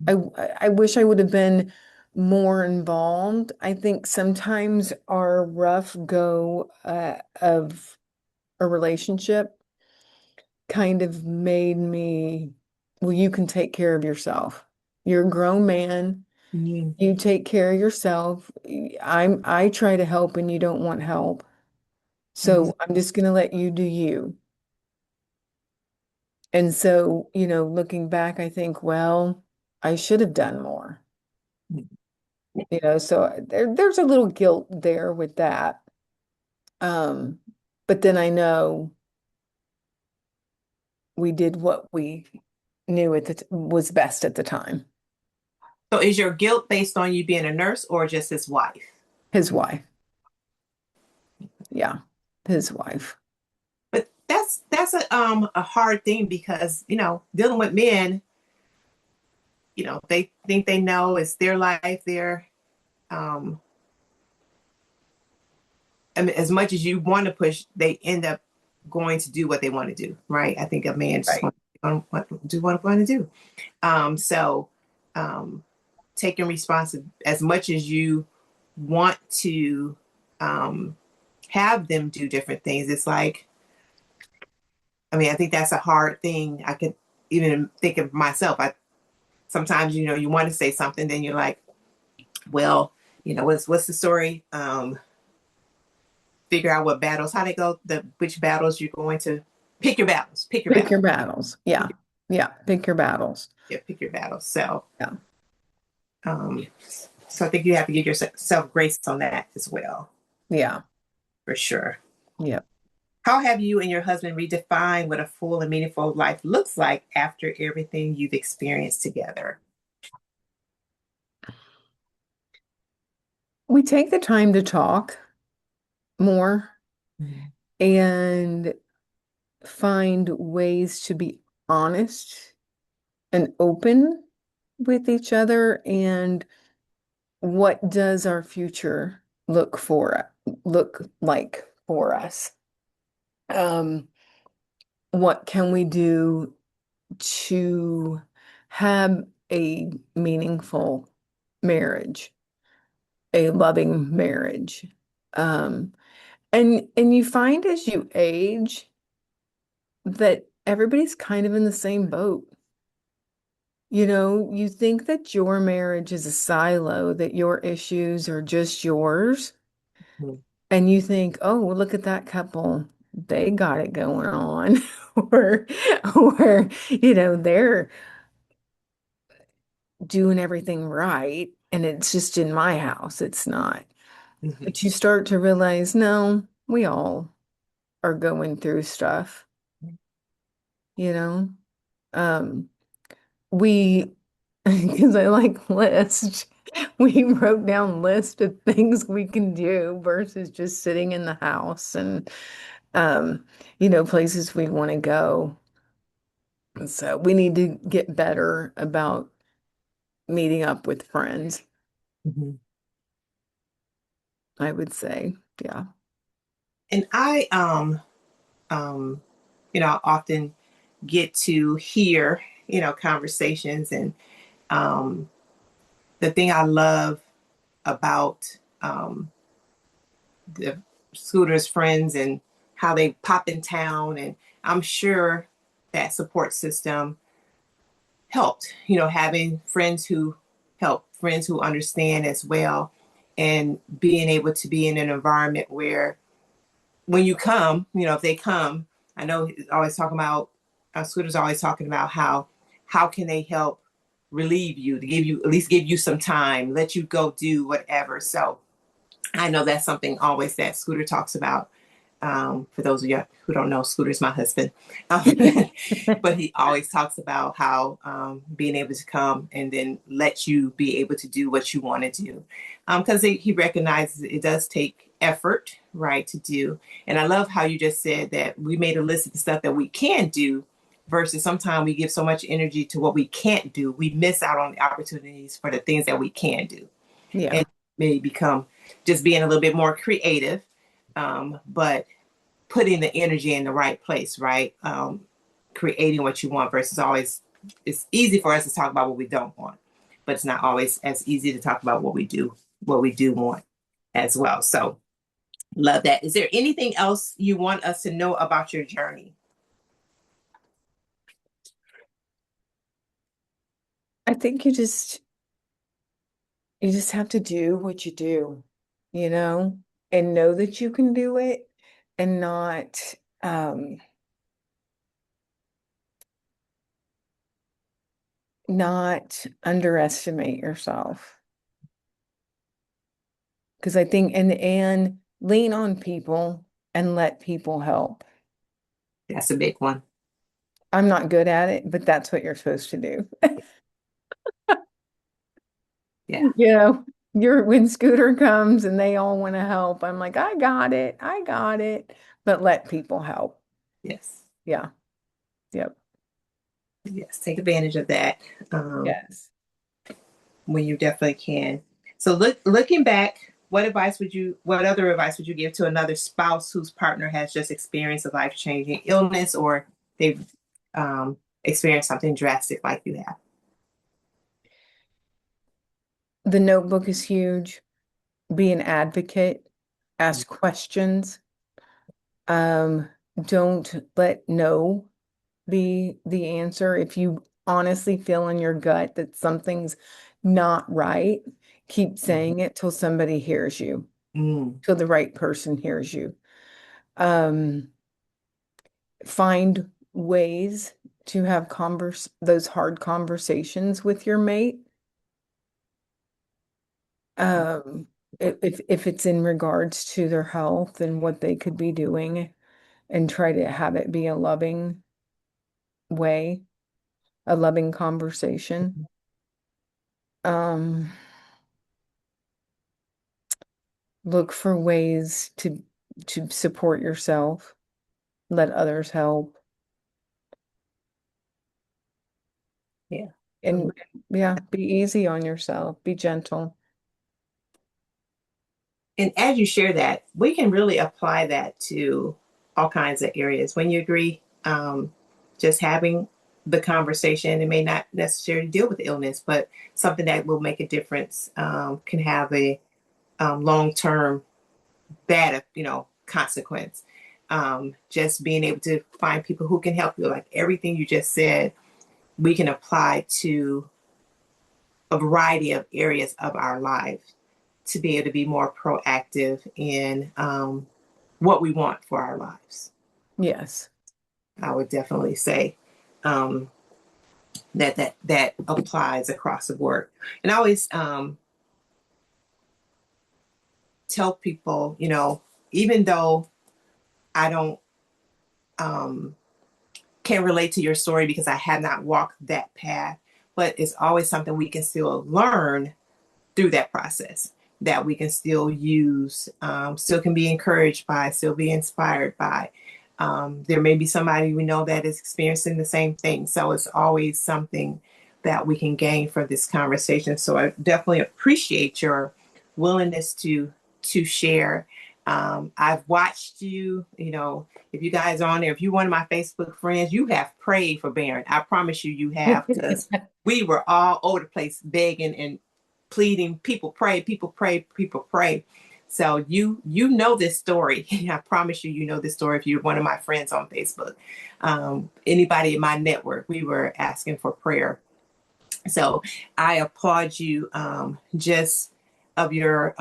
I I wish I would have been more involved. I think sometimes our rough go of a relationship kind of made me, well, you can take care of yourself. You're a grown man. Mhm. You take care of yourself. I try to help and you don't want help. Mhm. So I'm just going to let you do you. And so, looking back, I think, well, I should have done more. So there's a little guilt there with that. Um, but then I know we did what we knew was best at the time. So is your guilt based on you being a nurse or just his wife? His wife. Yeah, his wife. But that's a hard thing because, dealing with men, they think they know it's their life, um I mean, as much as you want to push, they end up going to do what they want to do, right? I think a man just Right. want to do what they want to do. So taking responsibility as much as you want to um, have them do different things. It's like, I mean, I think that's a hard thing. I could even think of myself. I sometimes, you want to say something, then you're like, well, what's the story? Figure out what battles, how they go, the which battles you're going to pick your battles, pick your Pick battles, your battles. pick Yeah. your, Yeah. Pick your battles. yeah, pick your battles. So, Yeah. um, so I think you have to give yourself grace on that as well, Yeah. for sure. Yeah. How have you and your husband redefined what a full and meaningful life looks like after everything you've experienced together? We take the time to talk more Mhm. and find ways to be honest and open with each other and what does our future look like for us? Um, what can we do to have a meaningful marriage, a loving marriage? Um, and you find as you age that everybody's kind of in the same boat. You think that your marriage is a silo, that your issues are just yours. Mhm. And you think, oh, well, look at that couple. They got it going on. Or, they're doing everything right. And it's just in my house. It's not. Mhm. But you start to realize, no, we all are going through stuff, you know? Um, we, because I like lists, we wrote down list of things we can do versus just sitting in the house and um, places we want to go. So we need to get better about meeting up with friends, Mhm. I would say. Yeah. And um, often get to hear, conversations and um, the thing I love about the Scooter's friends and how they pop in town. And I'm sure that support system helped, having friends who help, friends who understand as well, and being able to be in an environment where when you come, if they come, I know he's always talking about, Scooter's always talking about how can they help relieve you, to give you, at least give you some time, let you go do whatever. So I know that's something always that Scooter talks about. For those of you who don't know, Scooter's my husband. Um, but he always talks about how being able to come and then let you be able to do what you want to do. Because he recognizes it does take effort, right, to do. And I love how you just said that we made a list of the stuff that we can do versus sometimes we give so much energy to what we can't do. We miss out on the opportunities for the things that we can do. Yeah. And maybe become just being a little bit more creative, but putting the energy in the right place, right? Creating what you want versus always, it's easy for us to talk about what we don't want, but it's not always as easy to talk about what we do want as well. So love that. Is there anything else you want us to know about your journey? I think you just have to do what you do, you know, and know that you can do it and um not underestimate yourself. Because I think and lean on people and let people help. That's a big one. I'm not good at it, but that's what you're supposed to do. Yeah. You know, when Scooter comes and they all want to help, I'm like, I got it, I got it. But let people help. Yes. Yeah. Yep. Yes. Take advantage of that. Um, Yes. when you definitely can. So looking back, what other advice would you give to another spouse whose partner has just experienced a life-changing illness or they've experienced something drastic like you have? The notebook is huge. Be an advocate. Ask questions. Um, don't let no be the answer. If you honestly feel in your gut that something's not right, keep saying it till somebody hears you, Mm, till the right person hears you. Um, find ways to have those hard conversations with your mate. Um, if it's in regards to their health and what they could be doing, and try to have it be a loving way, a loving conversation. Um, look for ways to support yourself, let others help, yeah. and yeah, be easy on yourself, be gentle. And as you share that, we can really apply that to all kinds of areas. When you agree, just having the conversation, it may not necessarily deal with illness, but something that will make a difference can have a long-term bad, consequence. Just being able to find people who can help you, like everything you just said, we can apply to a variety of areas of our life to be able to be more proactive in what we want for our lives. Yes. I would definitely say um, that applies across the board. And I always tell people, even though I don't um, can relate to your story because I have not walked that path, but it's always something we can still learn through that process that we can still use, still can be encouraged by, still be inspired by. There may be somebody we know that is experiencing the same thing. So it's always something that we can gain from this conversation. So I definitely appreciate your willingness to share. I've watched you, if you guys are on there, if you're one of my Facebook friends, you have prayed for Baron. I promise you, you have, because we were all over the place begging and pleading, people pray, people pray, people pray. So you know this story. I promise you, you know this story if you're one of my friends on Facebook. Anybody in my network, we were asking for prayer. So I applaud you just of your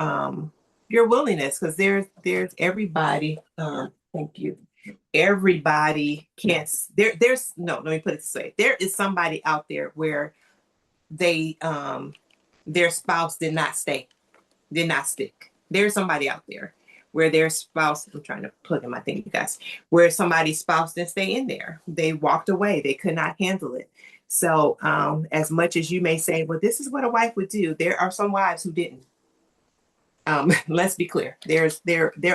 willingness, because there's everybody. Thank you. Everybody can't. There's no. Let me put it this way. There is somebody out there where they their spouse did not stick. There's somebody out there where their spouse, I'm trying to plug in my thing, you guys, where somebody's spouse didn't stay in there. They walked away. They could not handle it. So as much as you may say, well, this is what a wife would do, there are some wives who didn't. Let's be clear. There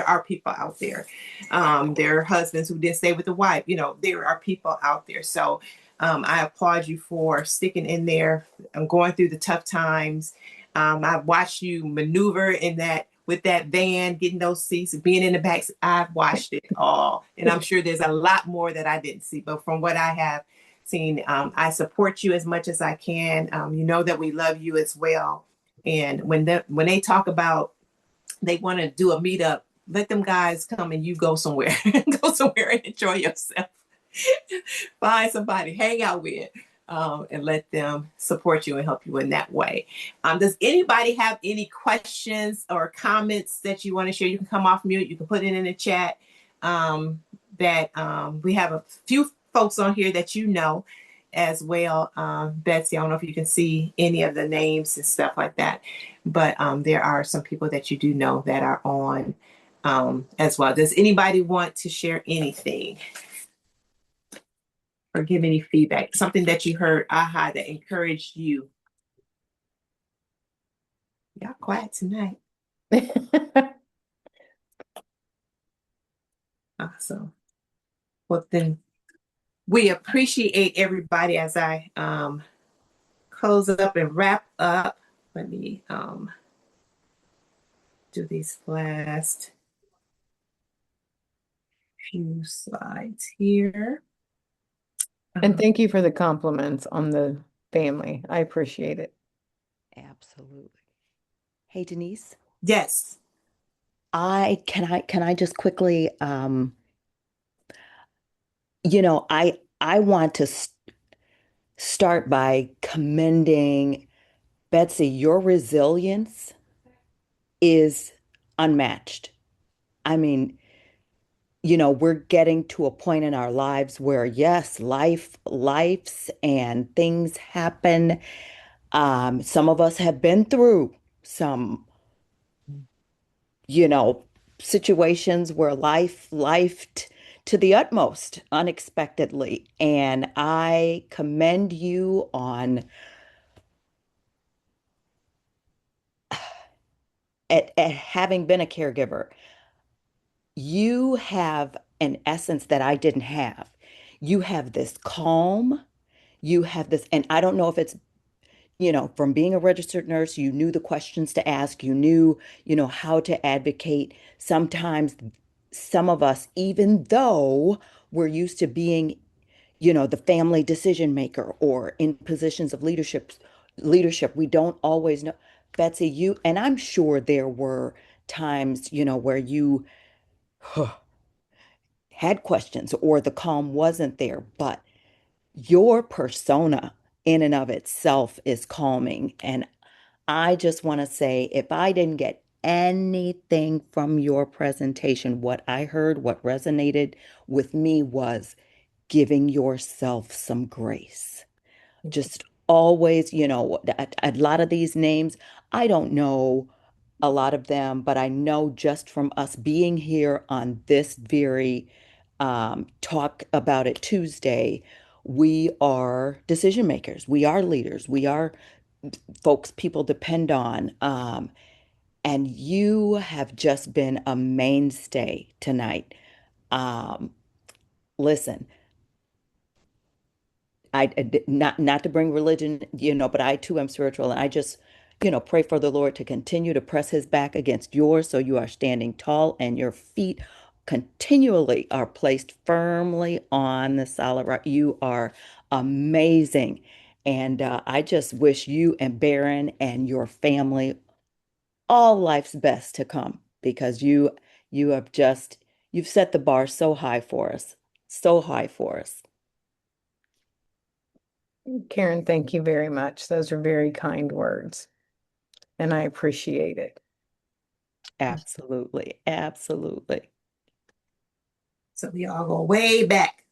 are people out there. There are husbands who didn't stay with the wife. You know, there are people out there. So I applaud you for sticking in there. I'm going through the tough times. I've watched you maneuver in that with that van, getting those seats, being in the back. I've watched it all, and I'm sure there's a lot more that I didn't see. But from what I have seen, I support you as much as I can. You know that we love you as well. And when they talk about they want to do a meetup, let them guys come and you go somewhere, go somewhere and enjoy yourself. Find somebody, hang out with, and let them support you and help you in that way. Does anybody have any questions or comments that you want to share? You can come off mute. You can put it in the chat. We have a few folks on here that you know as well. Betsy, I don't know if you can see any of the names and stuff like that, but there are some people that you do know that are on as well. Does anybody want to share anything or give any feedback? Something that you heard, aha, that encouraged you? Y'all quiet tonight. Awesome. Well, then we appreciate everybody as I close up and wrap up. Let me do these last few slides here. And thank you for the compliments on the family. I appreciate it. Absolutely. Hey, Denise. Yes. I just quickly I want to start by commending Betsy. Your resilience is unmatched. I mean, we're getting to a point in our lives where yes, life's and things happen. Some of us have been through some, you know, situations where life to the utmost unexpectedly. And I commend you on at having been a caregiver. You have an essence that I didn't have. You have this calm, you have this, and I don't know if it's from being a registered nurse, you knew the questions to ask, you knew, how to advocate. Sometimes some of us, even though we're used to being, the family decision maker or in positions of leadership, we don't always know. Betsy, and I'm sure there were times, where you had questions or the calm wasn't there, but your persona in and of itself is calming. And I just want to say, if I didn't get anything from your presentation, what I heard, what resonated with me was giving yourself some grace. Just always, a lot of these names, I don't know a lot of them, but I know just from us being here on this very Talk About It Tuesday, we are decision makers. We are leaders. We are folks people depend on. And you have just been a mainstay tonight. Um, Listen, not to bring religion, but I too am spiritual, and I just, pray for the Lord to continue to press his back against yours so you are standing tall and your feet continually are placed firmly on the solid rock. You are amazing. And I just wish you and Baron and your family all life's best to come because you have just you've set the bar so high for us, so high for us. Karen, thank you very much. Those are very kind words, and I appreciate it. Absolutely, absolutely. So we all go way back.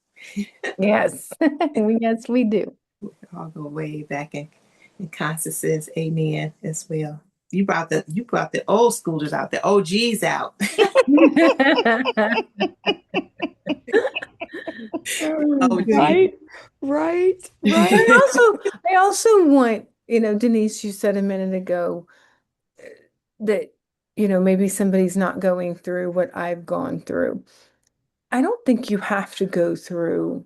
Yes, we do. We all go way back, and Constance says amen as well. you brought the old schoolers out, the OGs out. Oh, OG. Right, right, But right. I also want, Denise, you said a minute ago that, maybe somebody's not going through what I've gone through. I don't think you have to go through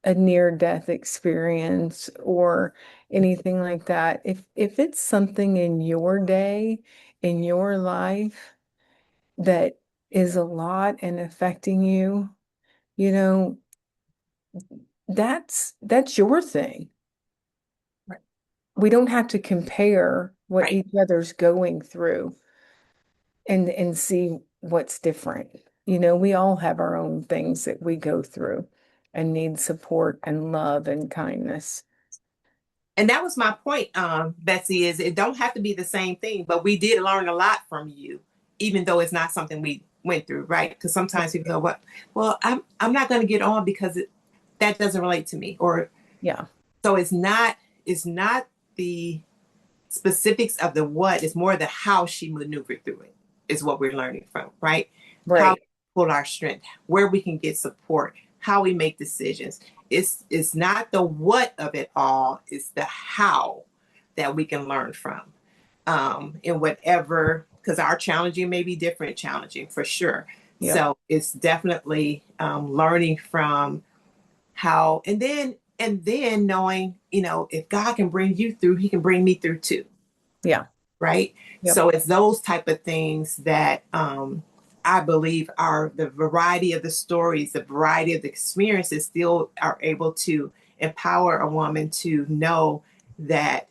a near-death experience or anything like that. If it's something in your day, in your life that is a lot and affecting you, you know, that's your thing. Right. We don't have to compare what Right. each other's going through and see what's different. We all have our own things that we go through and need support and love and kindness. And that was my point, Betsy, is it don't have to be the same thing, but we did learn a lot from you, even though it's not something we went through, right? Because sometimes people go, well, I'm not going to get on because that doesn't relate to me. Or Yeah, so it's not the specifics of the what, it's more the how she maneuvered through it, is what we're learning from, right? How we right. pull our strength, where we can get support, how we make decisions. It's not the what of it all, it's the how that we can learn from. In whatever, because our challenging may be different challenging for sure. Yep. So it's definitely learning from how, and then knowing, if God can bring you through, he can bring me through too, Yeah. right? Yep. So it's those type of things that I believe are the variety of the stories, the variety of the experiences still are able to empower a woman to know that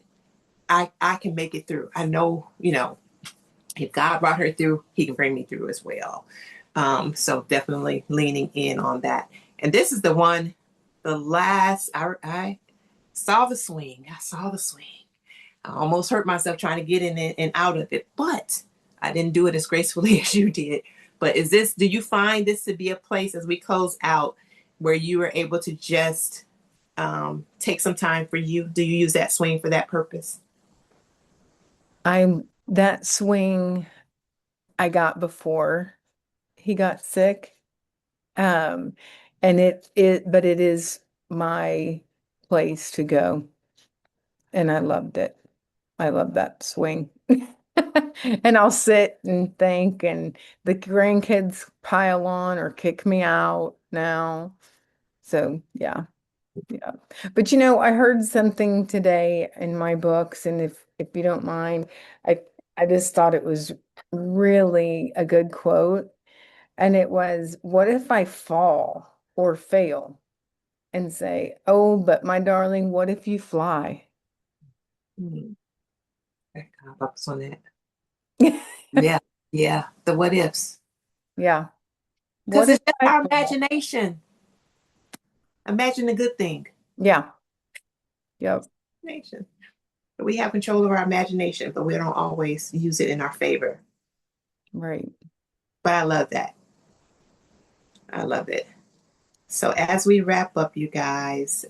I can make it through. I know, if God brought her through, he can bring me through as well. So definitely leaning in on that. And this is the one, the last, I saw the swing. I saw the swing. I almost hurt myself trying to get in and out of it, but I didn't do it as gracefully as you did. But do you find this to be a place as we close out where you were able to just take some time for you? Do you use that swing for that purpose? That swing I got before he got sick. Um, and but it is my place to go. And I loved it. I love that swing. And I'll sit and think, and the grandkids pile on or kick me out now. So yeah, yeah. But I heard something today in my books, and if you don't mind, I I just thought it was really a good quote. And it was, what if I fall or fail and say, oh, but my darling, what if you fly? Hmm. I kind of focus on that. Yeah, yeah. The what ifs, Yeah. because What if it's just I our fall? imagination. Imagine a good thing. Yeah. Yep. Imagination. We have control of our imagination, but we don't always use it in our favor. Right. But I love that. I love it. So as we wrap up, you guys,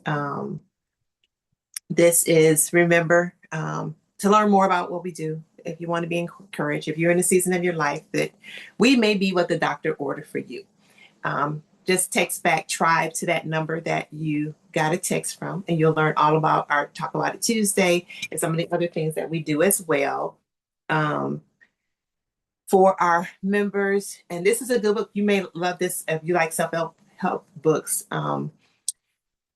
this is, remember, to learn more about what we do. If you want to be encouraged, if you're in a season of your life that we may be what the doctor ordered for you, just text back tribe to that number that you got a text from, and you'll learn all about our Talk About It Tuesday and some of the other things that we do as well. Um, for our members, and this is a good book. You may love this if you like self-help books.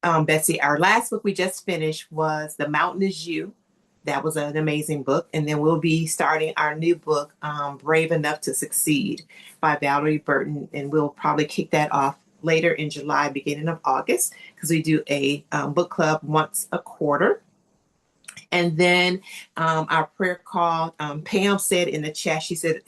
Betsy, our last book we just finished was The Mountain Is You. That was an amazing book. And then we'll be starting our new book, Brave Enough to Succeed by Valerie Burton. And we'll probably kick that off later in July, beginning of August, because we do a book club once a quarter. And then our prayer call, Pam said in the chat, she said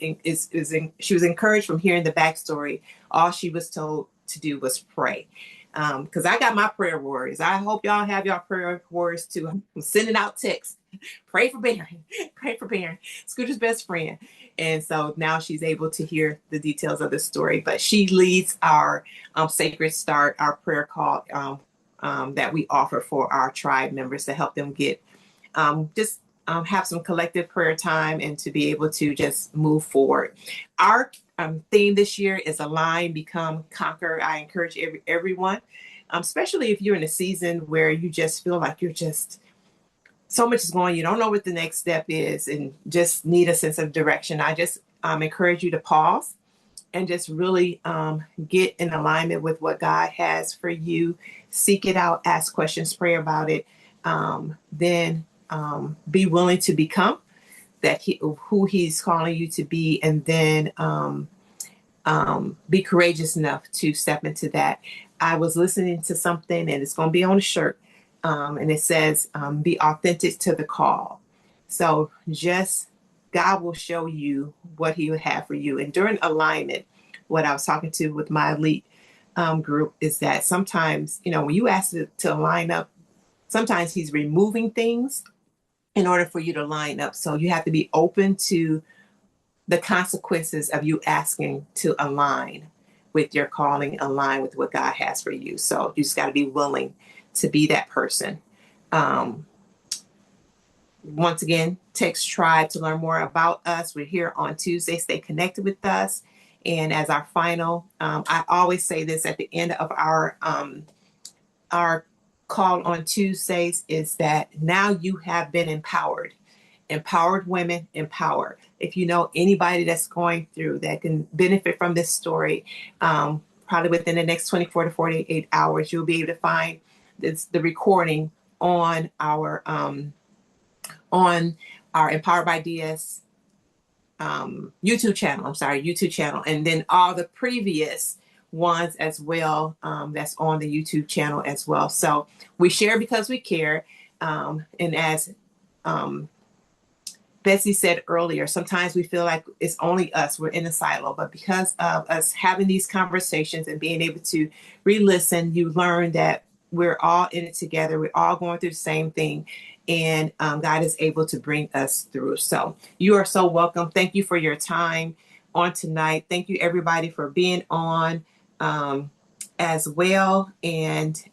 she was encouraged from hearing the backstory. All she was told to do was pray. Because I got my prayer warriors. I hope y'all have y'all prayer warriors too. I'm sending out texts. Pray for Baron. Pray for Baron. Scooter's best friend. And so now she's able to hear the details of the story. But she leads our Sacred Start, our prayer call that we offer for our tribe members to help them get just have some collective prayer time and to be able to just move forward. Our theme this year is Align, Become, Conquer. I encourage everyone, especially if you're in a season where you just feel like you're just so much is going, you don't know what the next step is, and just need a sense of direction. I just encourage you to pause and just really get in alignment with what God has for you. Seek it out, ask questions, pray about it. Then be willing to become who He's calling you to be, and then be courageous enough to step into that. I was listening to something, and it's going to be on a shirt, and it says, "Be authentic to the call." So just God will show you what He would have for you. And during alignment, what I was talking to with my elite group is that sometimes, when you ask it to line up, sometimes He's removing things in order for you to line up. So you have to be open to the consequences of you asking to align with your calling, align with what God has for you. So you just got to be willing to be that person. Once again, text Tribe to learn more about us. We're here on Tuesday. Stay connected with us. And as our final, I always say this at the end of our call on Tuesdays, is that now you have been empowered. Empowered women, empower. If you know anybody that's going through that can benefit from this story, probably within the next 24 to 48 hours, you'll be able to find the recording on our Empowered by DS YouTube channel, and then all the previous ones as well, that's on the YouTube channel as well. So we share because we care. And as Betsy said earlier, sometimes we feel like it's only us, we're in a silo, but because of us having these conversations and being able to re-listen, you learn that we're all in it together. We're all going through the same thing, and God is able to bring us through. So you are so welcome. Thank you for your time on tonight. Thank you everybody for being on as well, and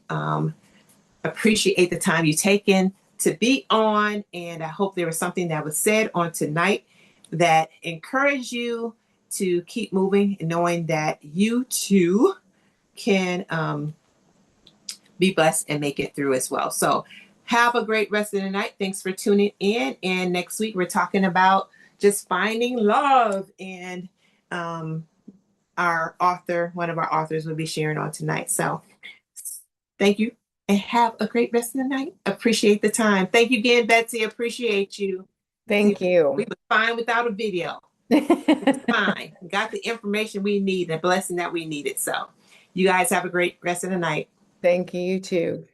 appreciate the time you've taken to be on. And I hope there was something that was said on tonight that encouraged you to keep moving, and knowing that you too can be blessed and make it through as well. So have a great rest of the night. Thanks for tuning in. And next week, we're talking about just finding love. And one of our authors will be sharing on tonight. So thank you, and have a great rest of the night. Appreciate the time. Thank you again, Betsy. Appreciate you. Thank you. We were fine without a video. It's fine. We got the information we need, the blessing that we needed. So you guys have a great rest of the night. Thank you, you too.